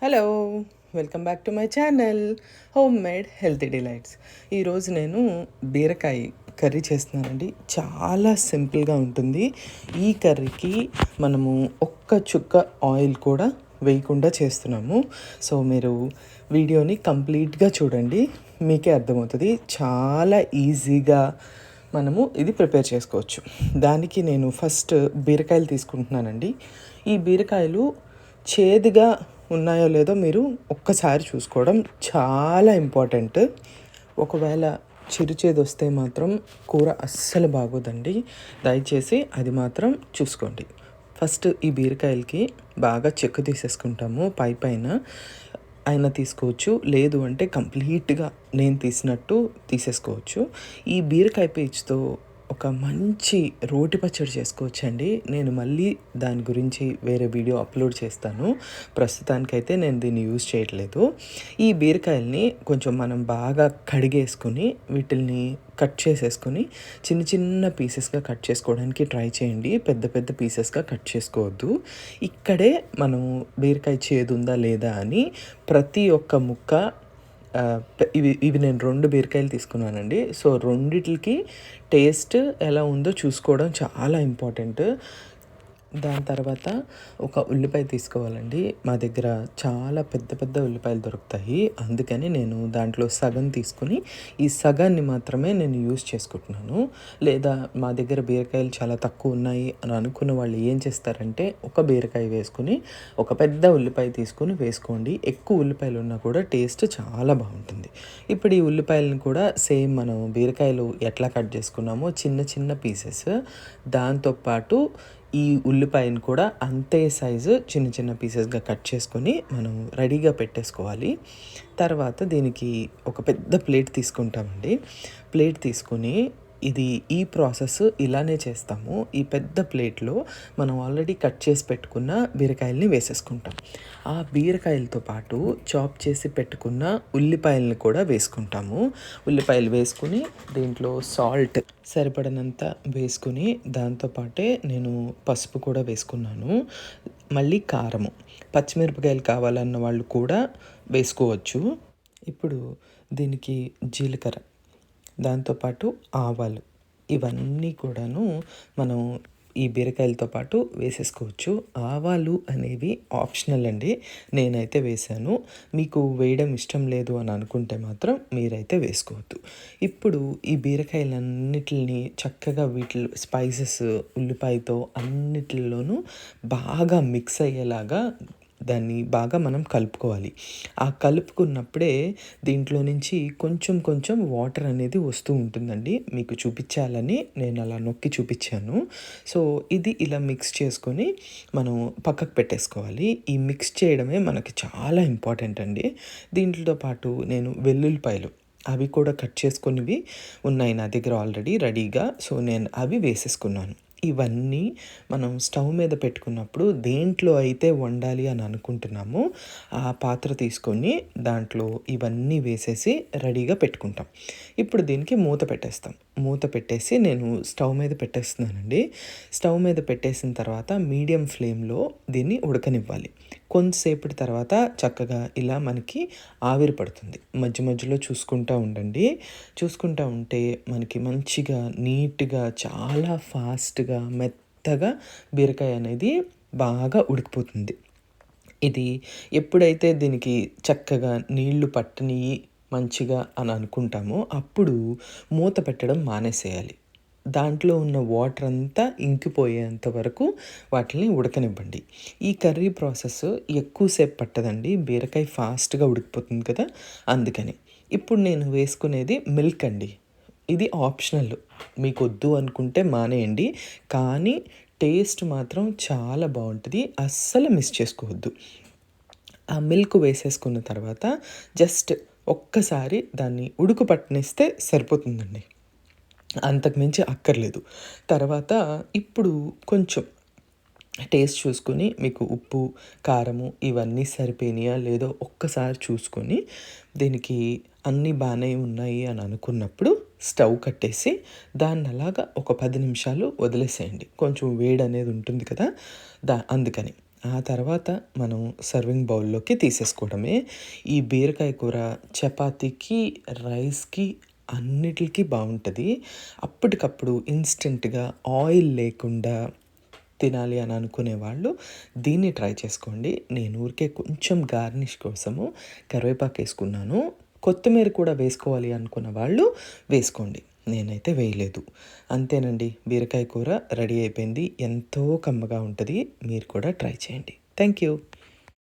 Hello, welcome back to my channel home made healthy delights. ఈరోజు నేను బీరకాయ curry చేస్తున్నానండి. చాలా సింపుల్గా ఉంటుంది. ఈ కర్రీకి మనము ఒక్క చుక్క ఆయిల్ కూడా వేయకుండా చేస్తున్నాము. సో మీరు వీడియోని కంప్లీట్గా చూడండి, మీకే అర్థమవుతుంది. చాలా ఈజీగా మనము ఇది ప్రిపేర్ చేసుకోవచ్చు. దానికి నేను ఫస్ట్ బీరకాయలు తీసుకుంటున్నానండి. ఈ బీరకాయలు చేదుగా ఉన్నాయో లేదో మీరు ఒక్కసారి చూసుకోవడం చాలా ఇంపార్టెంట్. ఒకవేళ చిరుచేదు వస్తే మాత్రం కూర అస్సలు బాగోదండి. దయచేసి అది మాత్రం చూసుకోండి. ఫస్ట్ ఈ బీరకాయలకి బాగా చెక్కు తీసేసుకుంటాము. పైన అయినా తీసుకోవచ్చు, లేదు అంటే కంప్లీట్గా నేను తీసినట్టు తీసేసుకోవచ్చు. ఈ బీరకాయ పీచుతో ఒక మంచి రోటి పచ్చడి చేసుకోవచ్చండి. నేను మళ్ళీ దాని గురించి వేరే వీడియో అప్లోడ్ చేస్తాను. ప్రస్తుతానికైతే నేను దీన్ని యూజ్ చేయట్లేదు. ఈ బీరకాయల్ని కొంచెం మనం బాగా కడిగేసుకొని వీటిల్ని కట్ చేసేసుకొని చిన్న చిన్న పీసెస్గా కట్ చేసుకోవడానికి ట్రై చేయండి. పెద్ద పెద్ద పీసెస్గా కట్ చేసుకోవద్దు. ఇక్కడే మనము బీరకాయ చేదు ఉందా లేదా అని ప్రతి ఒక్క ముక్క ఇవి నేను 2 బీరకాయలు తీసుకున్నానండి. సో రెండిటికి టేస్ట్ ఎలా ఉందో చూసుకోవడం చాలా ఇంపార్టెంట్. దాని తర్వాత ఒక ఉల్లిపాయ తీసుకోవాలండి. మా దగ్గర చాలా పెద్ద పెద్ద ఉల్లిపాయలు దొరుకుతాయి. అందుకని నేను దాంట్లో సగం తీసుకుని ఈ సగాన్ని మాత్రమే నేను యూజ్ చేసుకుంటున్నాను. లేదా మా దగ్గర బీరకాయలు చాలా తక్కువ ఉన్నాయి అని అనుకున్న వాళ్ళు ఏం చేస్తారంటే ఒక బీరకాయ వేసుకుని ఒక పెద్ద ఉల్లిపాయ తీసుకుని వేసుకోండి. ఎక్కువ ఉల్లిపాయలు ఉన్నా కూడా టేస్ట్ చాలా బాగుంటుంది. ఇప్పుడు ఈ ఉల్లిపాయలను కూడా సేమ్ మనం బీరకాయలు ఎట్లా కట్ చేసుకున్నామో చిన్న చిన్న పీసెస్, దాంతోపాటు ఈ ఉల్లిపాయను కూడా అంతే సైజు చిన్న చిన్న పీసెస్గా కట్ చేసుకొని మనం రెడీగా పెట్టేసుకోవాలి. తర్వాత దీనికి ఒక పెద్ద ప్లేట్ తీసుకుంటామండి. ప్లేట్ తీసుకొని ఈ ప్రాసెస్ ఇలానే చేస్తాము. ఈ పెద్ద ప్లేట్లో మనం ఆల్రెడీ కట్ చేసి పెట్టుకున్న బీరకాయల్ని వేసేసుకుంటాం. ఆ బీరకాయలతో పాటు చాప్ చేసి పెట్టుకున్న ఉల్లిపాయలను కూడా వేసుకుంటాము. ఉల్లిపాయలు వేసుకుని దీంట్లో సాల్ట్ సరిపడినంత వేసుకుని దాంతోపాటే నేను పసుపు కూడా వేసుకున్నాను. మళ్ళీ కారము, పచ్చిమిరపకాయలు కావాలన్న వాళ్ళు కూడా వేసుకోవచ్చు. ఇప్పుడు దీనికి జీలకర్ర, దాంతోపాటు ఆవాలు, ఇవన్నీ కూడాను మనం ఈ బీరకాయలతో పాటు వేసేసుకోవచ్చు. ఆవాలు అనేవి ఆప్షనల్ అండి. నేనైతే వేసాను. మీకు వేయడం ఇష్టం లేదు అని అనుకుంటే మాత్రం మీరైతే వేసుకోవద్దు. ఇప్పుడు ఈ బీరకాయలన్నిటిని చక్కగా వీటిలో స్పైసెస్ ఉల్లిపాయతో అన్నిటిలోనూ బాగా మిక్స్ అయ్యేలాగా దాన్ని బాగా మనం కలుపుకోవాలి. ఆ కలుపుకున్నప్పుడే దీంట్లో నుంచి కొంచెం కొంచెం వాటర్ అనేది వస్తూ ఉంటుందండి. మీకు చూపించాలని నేను అలా నొక్కి చూపించాను. సో ఇది ఇలా మిక్స్ చేసుకొని మనం పక్కకు పెట్టేసుకోవాలి. ఈ మిక్స్ చేయడమే మనకి చాలా ఇంపార్టెంట్ అండి. దీంట్లో పాటు నేను వెల్లుల్లిపాయలు అవి కూడా కట్ చేసుకునేవి ఉన్నాయి నా దగ్గర ఆల్రెడీ రెడీగా. సో నేను అవి వేసేసుకున్నాను. ఇవన్నీ మనం స్టవ్ మీద పెట్టుకున్నప్పుడు దేంట్లో అయితే వండాలి అని అనుకుంటున్నామో ఆ పాత్ర తీసుకొని దాంట్లో ఇవన్నీ వేసేసి రెడీగా పెట్టుకుంటాం. ఇప్పుడు దీనికి మూత పెట్టేస్తాం. మూత పెట్టేసి నేను స్టవ్ మీద పెట్టేస్తున్నానండి. స్టవ్ మీద పెట్టేసిన తర్వాత మీడియం ఫ్లేమ్లో దీన్ని ఉడకనివ్వాలి. కొంతసేపటి తర్వాత చక్కగా ఇలా మనకి ఆవిరి పడుతుంది. మధ్య మధ్యలో చూసుకుంటూ ఉండండి. చూసుకుంటూ ఉంటే మనకి మంచిగా నీట్గా చాలా ఫాస్ట్గా మెత్తగా బీరకాయ అనేది బాగా ఉడికిపోతుంది. ఇది ఎప్పుడైతే దీనికి చక్కగా నీళ్లు పట్టనియి మంచిగా అని అనుకుంటామో అప్పుడు మూత పెట్టడం మానేసేయాలి. దాంట్లో ఉన్న వాటర్ అంతా ఇంకిపోయేంత వరకు వాటిని ఉడకనివ్వండి. ఈ కర్రీ ప్రాసెస్ ఎక్కువసేపు పట్టదండి. బీరకాయ ఫాస్ట్గా ఉడికిపోతుంది కదా, అందుకని. ఇప్పుడు నేను వేసుకునేది మిల్క్ అండి. ఇది ఆప్షనల్, మీకు వద్దు అనుకుంటే మానేయండి. కానీ టేస్ట్ మాత్రం చాలా బాగుంటుంది. అస్సలు మిస్ చేసుకోవద్దు. ఆ మిల్క్ వేసేసుకున్న తర్వాత జస్ట్ ఒక్కసారి దాన్ని ఉడుకు పట్టనిస్తే సరిపోతుందండి. అంతకుమించి అక్కర్లేదు. తర్వాత ఇప్పుడు కొంచెం టేస్ట్ చూసుకొని మీకు ఉప్పు కారము ఇవన్నీ సరిపోయినాయా లేదో ఒక్కసారి చూసుకొని దీనికి అన్నీ బాగానే ఉన్నాయి అని అనుకున్నప్పుడు స్టవ్ కట్టేసి దాన్ని అలాగా ఒక 10 నిమిషాలు వదిలేసేయండి. కొంచెం వేడి అనేది ఉంటుంది కదా, అందుకని ఆ తర్వాత మనం సర్వింగ్ బౌల్‌లోకి తీసేసుకోవడమే. ఈ బీరకాయ కూర చపాతీకి, రైస్‌కి అన్నిటికి బావుంటది. అప్పటికప్పుడు ఇన్‌స్టంట్‌గా ఆయిల్ లేకుండా తినాలి అని అనుకునేవాళ్ళు దీన్ని ట్రై చేసుకోండి. నేను ఊరికే కొంచెం గార్నిష్ కోసము కరివేపాకేసుకున్నాను. కొత్తిమీర కూడా వేసుకోవాలి అనుకున్న వాళ్ళు వేసుకోండి. నేనైతే వేయలేదు. అంతేనండి. బీరకాయ కూర రెడీ అయిపోయింది. ఎంతో కమ్మగా ఉంటది. మీరు కూడా ట్రై చేయండి. Thank you.